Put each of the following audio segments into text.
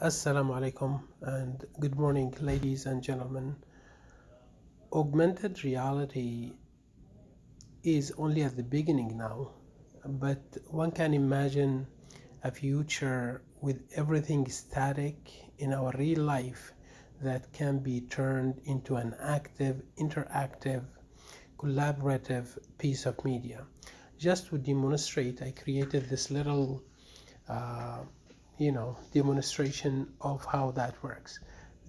Assalamu alaikum and good morning, ladies and gentlemen. Augmented reality is only at the beginning now, but one can imagine a future with everything static in our real life that can be turned into an active, interactive, collaborative piece of media. Just to demonstrate, I created this little demonstration of how that works.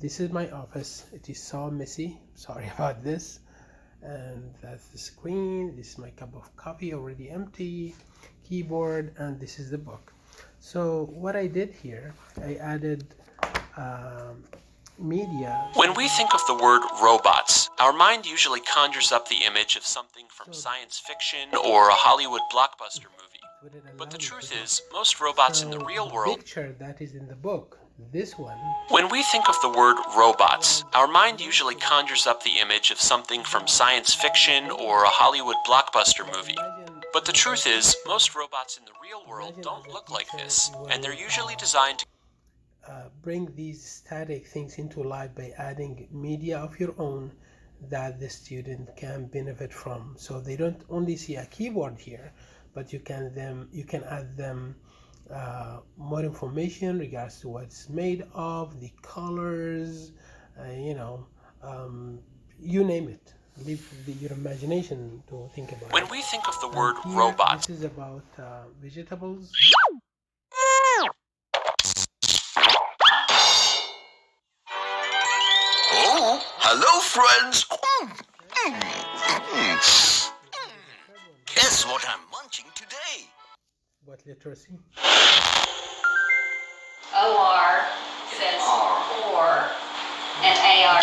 This is my office. It is so messy. Sorry about this. And that's the screen. This is my cup of coffee, already empty, keyboard, and this is the book. So what I did here, I added media. When we think of the word robots, our mind usually conjures up the image of something from science fiction or a Hollywood blockbuster movie. But the truth is, most robots in the real world... picture that is in the book, this one. When we think of the word robots, our mind usually conjures up the image of something from science fiction or a Hollywood blockbuster movie. But the truth is, most robots in the real world don't look like this, and they're usually designed to bring these static things into life by adding media of your own that the student can benefit from. So they don't only see a keyboard here, but you can add them more information regards to what it's made of, the colors, you name it. Leave your imagination to think about. When we think of the word robot, this is about vegetables. Oh, hello, friends. Guess what I'm munching today? What literacy? OR says or, and AR.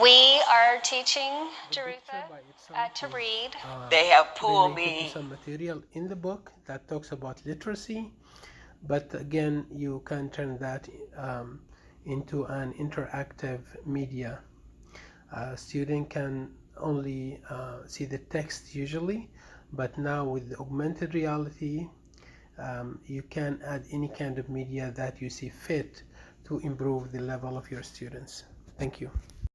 We are teaching Jerutha to read. They have pulled me. Some material in the book that talks about literacy, but again, you can turn that into an interactive media. A student can only see the text usually, but now with augmented reality, you can add any kind of media that you see fit to improve the level of your students. Thank you.